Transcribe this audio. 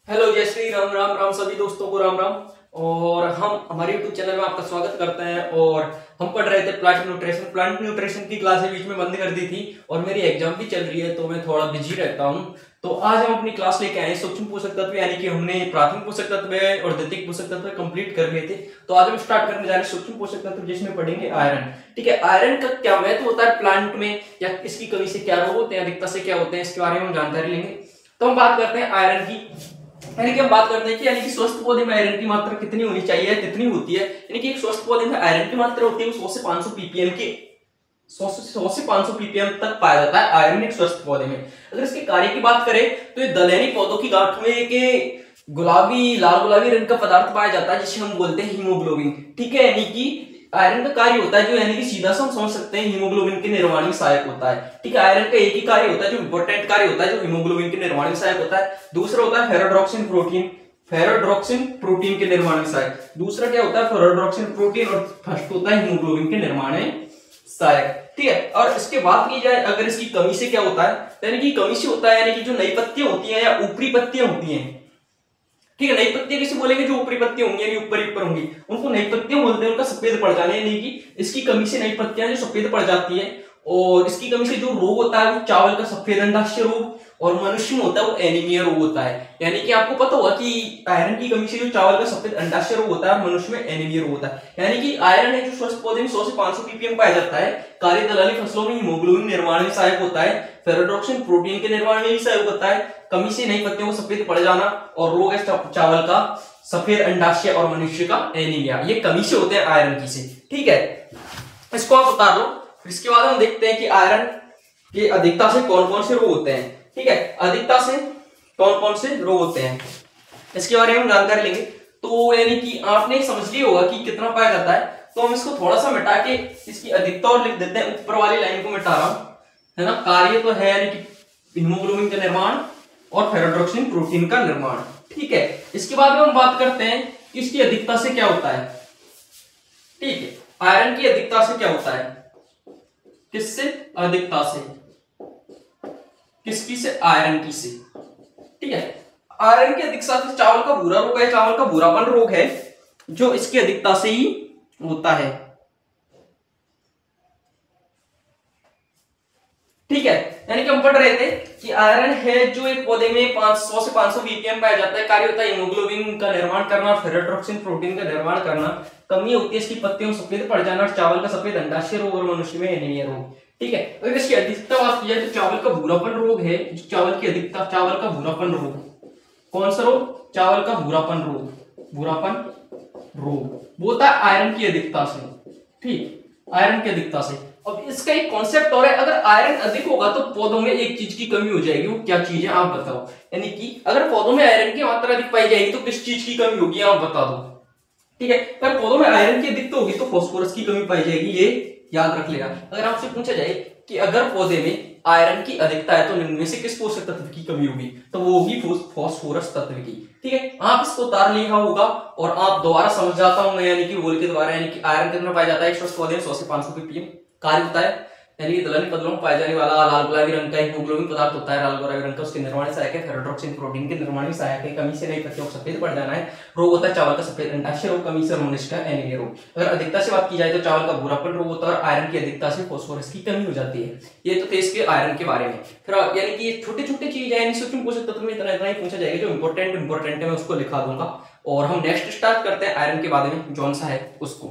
Hello जय श्री राम राम राम सभी दोस्तों को राम राम। और हम हमारे YouTube चैनल में आपका स्वागत करते हैं। और हम पढ़ रहे थे प्लांट न्यूट्रिशन की क्लासें बीच में बंद कर दी थी और मेरी एग्जाम भी चल रही है तो मैं थोड़ा बिजी रहता हूं। तो आज हम अपनी क्लास लेके आए सूक्ष्म पोषक तत्व, यानी कि हमने प्राथमिक पोषक तत्व और द्वितीयक पोषक तत्व कंप्लीट कर लिए थे। तो आज हम स्टार्ट करने जा रहे हैं सूक्ष्म पोषक तत्व, जिसमें पढ़ेंगे आयरन। ठीक है, आयरन का क्या महत्व होता है प्लांट में, या इसकी कमी से क्या रोग होते हैं, अधिकता से क्या होते हैं, इसके बारे में हम जानकारी लेंगे। तो हम बात करते हैं आयरन की, यानी कि हम बात करते हैं कि यानी कि स्वस्थ पौधे में आयरन की मात्रा कितनी होनी चाहिए, कितनी होती है। यानी कि एक स्वस्थ पौधे में आयरन की मात्रा होती है 100 से 500 ppm की, 100 से 500 ppm तक पाया जाता है आयरन एक स्वस्थ पौधे में। अगर इसके कार्य की बात करें तो ये दलहनी पौधों की गांठों में एक लाल गुलाबी रंग का पदार्थ पाया जाता है जिसे हम बोलते हैं हीमोग्लोबिन। ठीक है, यानी कि आयरन का कार्य होता है जो, यानी कि सीधा सा हम समझ सकते हैं हीमोग्लोबिन के निर्माण में सहायक होता है। ठीक है, आयरन का एक ही कार्य होता है जो इंपॉर्टेंट कार्य होता है, जो हीमोग्लोबिन के निर्माण में सहायक होता है। दूसरा होता है फेरोड्रॉक्सिन प्रोटीन के निर्माण में सहायक। दूसरा क्या होता है, फेरोड्रॉक्सिन प्रोटीन, और फर्स्ट होता है हीमोग्लोबिन के निर्माण में सहायक। ठीक है, और इसके बात की जाए अगर इसकी कमी से क्या होता है, यानी कि कमी से होता है, यानी कि जो नई पत्तियां होती हैं या ऊपरी पत्तियां होती हैं। ठीक है, नई पत्तियां किसे बोलेंगे, जो ऊपरी पत्तियां होंगी यानी ऊपर होंगी, उनको नई पत्तियां बोलते हैं। उनका सफेद पड़ जाना, यानी कि इसकी कमी से नई पत्तियां जो सफेद पड़ जाती है। और इसकी कमी से जो रोग होता है वो चावल का सफेद अंडाशय रोग, और मनुष्य में होता है वो एनीमिया रोग होता है। यानी कि आपको पता होगा कि आयरन की कमी से जो चावल का सफेद अंडाशय रोग होता है, मनुष्य में एनीमिया रोग होता है। यानी कि आयरन है जो स्वस्थ पौधे में 100 से 500 ppm पाया जाता है। कार्य दलहनी फसलों में हीमोग्लोबिन निर्माण में सहायक होता है, फेरोड्रॉक्सिन प्रोटीन के निर्माण में भी सहायक होता है, कमी से नई पत्तियों को सफेद पड़ जाना, और रोग है चावल का सफेद अंडाशय और मनुष्य का एनीमिया, ये कमी से होते हैं आयरन की से। ठीक है, इसको आप उतार लो। इसके बाद हम देखते हैं कि आयरन की अधिकता से कौन कौन से रोग होते हैं। ठीक है, अधिकता से कौन कौन से रोग होते हैं इसके बारे में हम जानकारी लेंगे। तो यानी कि आपने समझ लिया होगा कि कितना पाया जाता है। तो हम इसको थोड़ा सा मिटा के इसकी अधिकता और लिख देते हैं। ऊपर वाली लाइन को मिटा रहा हूं, है ना। कार्य तो है यानी कि हीमोग्लोबिन का निर्माण और फेरोड्रॉक्सिन प्रोटीन का निर्माण। ठीक है, इसके बाद में हम बात करते हैं कि इसकी अधिकता से क्या होता है। ठीक है, आयरन की अधिकता से क्या होता है, किससे, अधिकता से, किसकी से, आयरन की से। ठीक है, आयरन की अधिकता से चावल का भूरा रोग है, चावल का भूरापन रोग है जो इसकी अधिकता से ही होता है। ठीक है, यानी कि हम पढ़ रहे थे कि आयरन है जो एक पौधे में 100 से 500 ppm पाया जाता है। कार्य होता है हीमोग्लोबिन का निर्माण करना और फेरोड्रॉक्सिन प्रोटीन का निर्माण करना। कमी होती है इसकी पत्तियों में सफेद पड़ जाना और चावल का सफेद अंडाशय रोग और मनुष्य में एनीमिया रोग। ठीक है, अगर इसकी अधिकता बात की जाए तो चावल का भूरापन रोग है, चावल की अधिकता, चावल का भूरापन रोग, कौन सा रोग, चावल का भूरापन रोग वो होता है आयरन की अधिकता से। ठीक, आयरन की अधिकता से। अब इसका एक कॉन्सेप्ट और है, अगर आयरन अधिक होगा तो पौधों में एक चीज की कमी हो जाएगी, वो क्या चीज है आप बताओ। यानी कि अगर पौधों में आयरन की मात्रा अधिक पाई जाएगी तो किस चीज की कमी होगी आप बता दो। ठीक है, अगर पौधों में आयरन की अधिकता होगी तो फास्फोरस की कमी पाई जाएगी, ये याद रख लेना। अगर आपसे पूछा जाए कि अगर पौधे में आयरन की अधिकता है तो निम्न में से किस पोषक तत्व की कमी होगी, तो वो होगी फास्फोरस तत्व की। ठीक है, आप इसको उतार लिखा होगा और आप दोबारा समझ जाता हूं मैं, यानी कि बोल के दोबारा, यानी कि आयरन कितना पाया जाता है एक स्वस्थ पौधे में 100 से 500 ppm। कार्य होता है, यानी कि दलहनी पौधों में पाए जाने वाला लाल गुलाबी रंग का हीमोग्लोबिन पदार्थ होता है, लाल गुलाबी रंग का, उसके निर्माण में सहायक है। फेरोड्रॉक्सिन प्रोटीन के निर्माण में सहायक है। कमी से नई पत्तियों को सफेद पड़ जाना है। रोग होता है चावल का सफेद अंडाशय रोग, कमी से मनुष्य का एनीमिया रोग। अगर अधिकता से बात की जाए तो चावल का भूरापन रोग होता है और आयरन की अधिकता से फास्फोरस की कमी हो जाती है। ये तो थे इसके आयरन के बारे में। फिर यानी कि ये छोटे छोटे चीज है, सूक्ष्म पोषक तत्व में इतना ही पूछा जाएगा। जो इंपॉर्टेंट है मैं उसको लिखा दूंगा। और हम नेक्स्ट स्टार्ट करते हैं आयरन के बारे में, जौन सा है उसको।